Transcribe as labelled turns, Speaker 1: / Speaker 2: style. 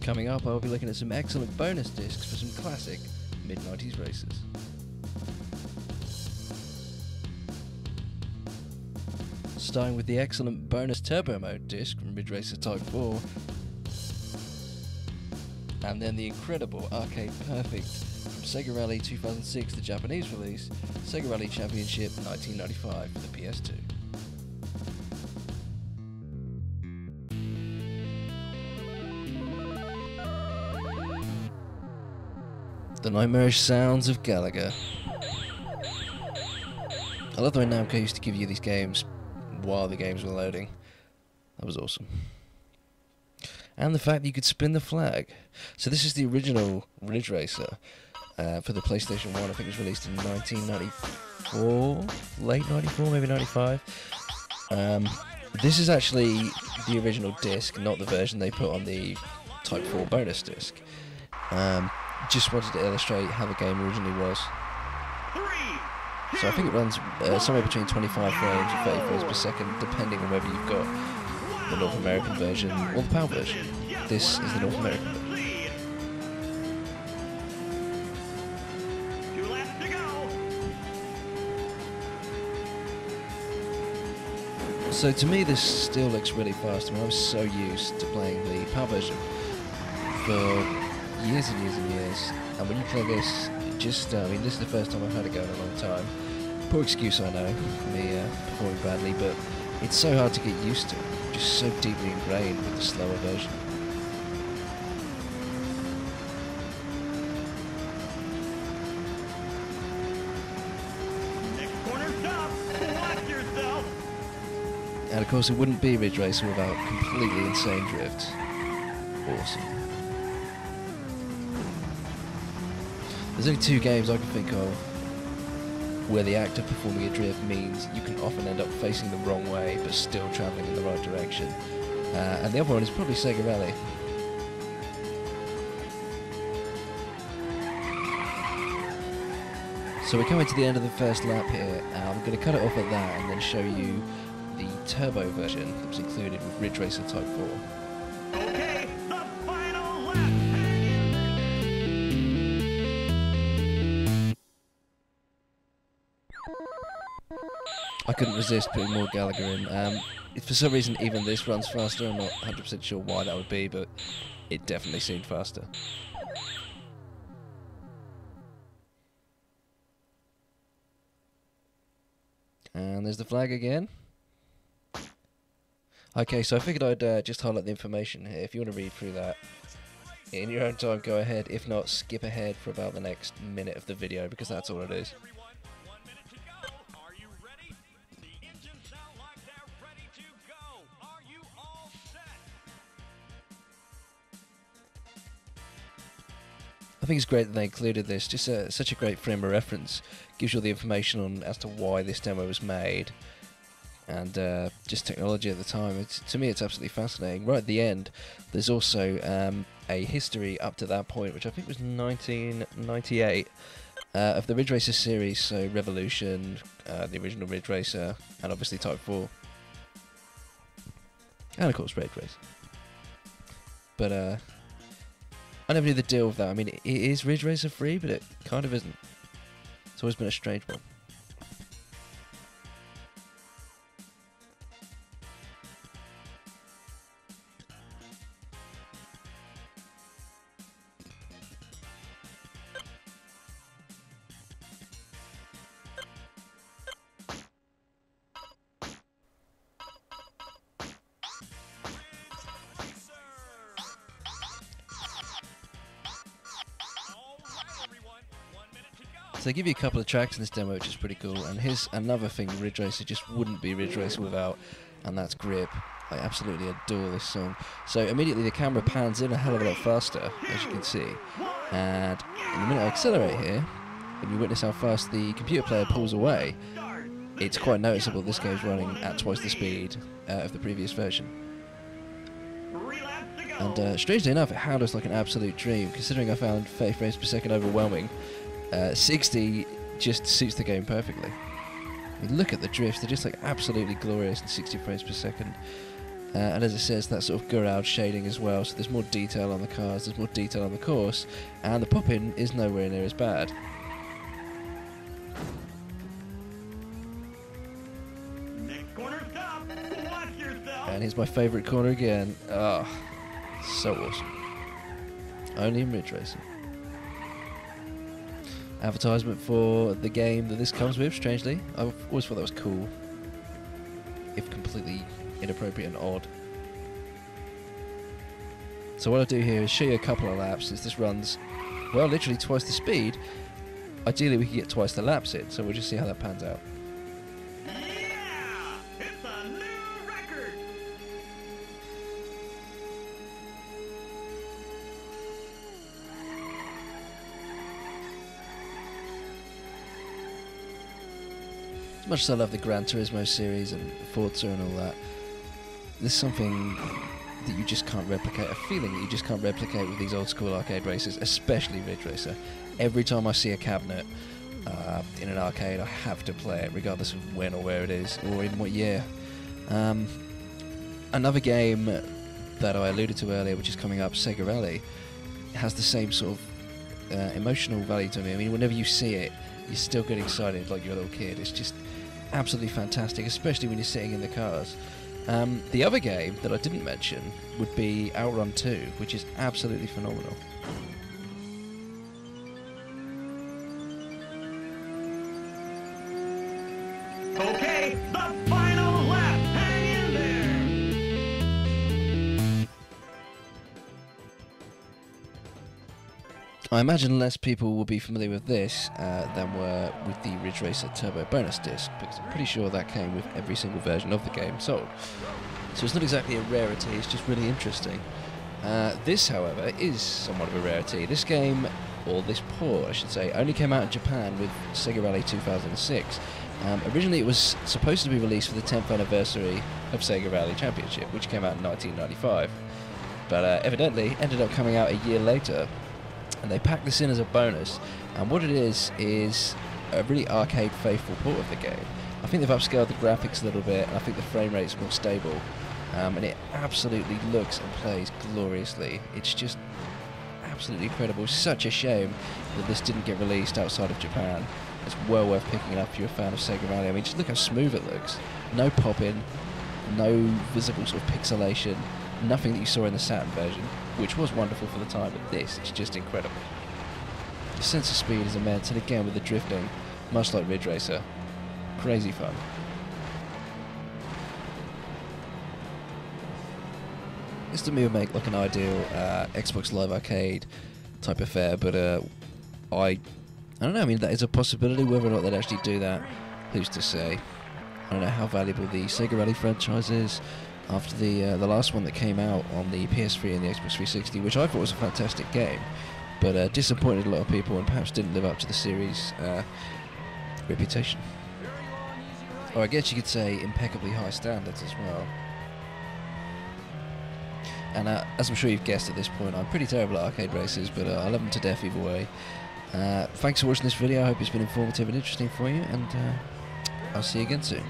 Speaker 1: Coming up, I'll be looking at some excellent bonus discs for some classic mid-90s races. Starting with the excellent bonus turbo mode disc from Ridge Racer Type 4, and then the incredible arcade perfect from Sega Rally 2006, the Japanese release, Sega Rally Championship 1995 for the PS2. The nightmarish sounds of Gallagher. I love the way Namco used to give you these games while the games were loading. That was awesome. And the fact that you could spin the flag. So this is the original Ridge Racer for the PlayStation 1. I think it was released in 1994, late 94, maybe 95. This is actually the original disc, not the version they put on the Type 4 bonus disc. Just wanted to illustrate how the game originally was. So I think it runs somewhere between 25 frames and 30 frames per second, depending on whether you've got the North American version or the PAL version. This is the North American version. So to me this still looks really fast. I mean, I was so used to playing the PAL version for years and years and years, and when you play this, just, I mean, this is the first time I've had it go in a long time. Poor excuse, I know, for me performing badly, but it's so hard to get used to, just so deeply ingrained with the slower version.
Speaker 2: Next corner stop, watch yourself.
Speaker 1: And of course it wouldn't be Ridge Racer without completely insane drift. Awesome. There's only two games I can think of where the act of performing a drift means you can often end up facing the wrong way but still travelling in the right direction. And the other one is probably Sega Rally. So we're coming to the end of the first lap here. I'm going to cut it off at that and then show you the turbo version that was included with Ridge Racer Type 4.
Speaker 2: Okay, the final lap.
Speaker 1: I couldn't resist putting more Gallagher in. For some reason, even this runs faster. I'm not 100% sure why that would be, but it definitely seemed faster. And there's the flag again. Okay, so I figured I'd just highlight the information here. If you want to read through that in your own time, go ahead. If not, skip ahead for about the next minute of the video, because that's all it is. I think it's great that they included this. Just such a great frame of reference. Gives you all the information on as to why this demo was made, and just technology at the time. To me, it's absolutely fascinating. Right at the end, there's also a history up to that point, which I think was 1998, of the Ridge Racer series. So Revolution, the original Ridge Racer, and obviously Type 4, and of course Ridge Racer. But I never knew the deal with that. I mean, it is Ridge Racer free, but it kind of isn't. It's always been a strange one. So they give you a couple of tracks in this demo, which is pretty cool. And here's another thing Ridge Racer just wouldn't be Ridge Racer without, and that's grip. I absolutely adore this song. So immediately the camera pans in a hell of a lot faster, as you can see. And in the minute I accelerate here, and you witness how fast the computer player pulls away, it's quite noticeable this game's running at twice the speed of the previous version. And strangely enough, it handles like an absolute dream, considering I found 30 frames per second overwhelming. 60 just suits the game perfectly. I mean, look at the drifts, they're just like absolutely glorious in 60 frames per second. and as it says, that sort of garage shading as well, so there's more detail on the cars, there's more detail on the course, and the pop-in is nowhere near as bad.
Speaker 2: Next corner stop. Watch yourself.
Speaker 1: And here's my favourite corner again. Ah, so awesome. Only in Ridge Racer. Advertisement for the game that this comes with, strangely. I've always thought that was cool, if completely inappropriate and odd. So what I'll do here is show you a couple of laps, since this runs, well, literally twice the speed. Ideally we could get twice the laps in, so we'll just see how that pans out.
Speaker 2: Yeah! It's a new record!
Speaker 1: As much as I love the Gran Turismo series and Forza and all that, there's something that you just can't replicate, a feeling that you just can't replicate with these old school arcade races, especially Ridge Racer. Every time I see a cabinet in an arcade, I have to play it, regardless of when or where it is, or in what year. Another game that I alluded to earlier, which is coming up, Sega Rally, has the same sort of emotional value to me. I mean, whenever you see it, you still get excited like you're a little kid. It's just absolutely fantastic, especially when you're sitting in the cars. The other game that I didn't mention would be Outrun 2, which is absolutely phenomenal.
Speaker 2: Okay, the final lap. Hang in there.
Speaker 1: I imagine less people will be familiar with this than were with the Ridge Racer Turbo bonus disc, because I'm pretty sure that came with every single version of the game sold. So it's not exactly a rarity, it's just really interesting. This, however, is somewhat of a rarity. This game, or this port, I should say, only came out in Japan with Sega Rally 2006. Originally it was supposed to be released for the 10th anniversary of Sega Rally Championship, which came out in 1995. But evidently ended up coming out a year later, and they packed this in as a bonus. And what it is a really arcade faithful port of the game. I think they've upscaled the graphics a little bit, and I think the frame rate's more stable. And it absolutely looks and plays gloriously. It's just absolutely incredible. Such a shame that this didn't get released outside of Japan. It's well worth picking it up if you're a fan of Sega Rally. I mean, just look how smooth it looks. No pop-in, no visible sort of pixelation, nothing that you saw in the Saturn version, which was wonderful for the time, but this is just incredible. The sense of speed is immense, and again with the drifting, much like Ridge Racer, crazy fun. This to me would make like an ideal Xbox Live Arcade type affair, but I don't know, I mean, that is a possibility. Whether or not they'd actually do that, who's to say? I don't know how valuable the Sega Rally franchise is after the last one that came out on the PS3 and the Xbox 360, which I thought was a fantastic game, but disappointed a lot of people and perhaps didn't live up to the series' reputation. Or I guess you could say impeccably high standards as well. And as I'm sure you've guessed at this point, I'm pretty terrible at arcade races, but I love them to death either way. Thanks for watching this video. I hope it's been informative and interesting for you, and I'll see you again soon.